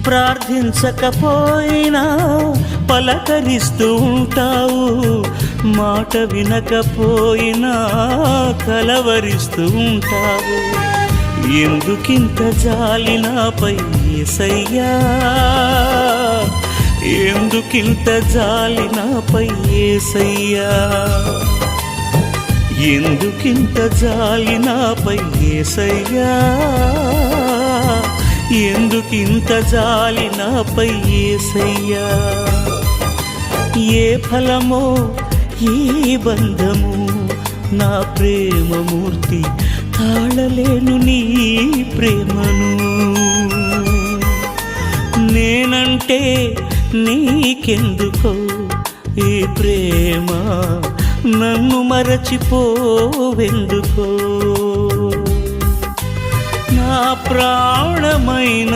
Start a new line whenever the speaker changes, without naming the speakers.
ప్రార్థించకపోయినా పలకరిస్తూ ఉంటావు, మాట వినకపోయినా కలవరిస్తూ ఉంటావు. ఎందుకింత జాలి నాపై యేసయ్యా, ఎందుకింత జాలి నాపై యేసయ్యా, ఎందుకింత జాలి నాపై యేసయ్యా, ఎందుకింత జాలి నాపై యేసయ్యా. ఏ ఫలమో ఈ బంధము, నా ప్రేమమూర్తి తాళలేను నీ ప్రేమను. నేనంటే నీకెందుకో ఈ ప్రేమ, నన్ను మరచిపోవెందుకో. నా ప్రాణమైన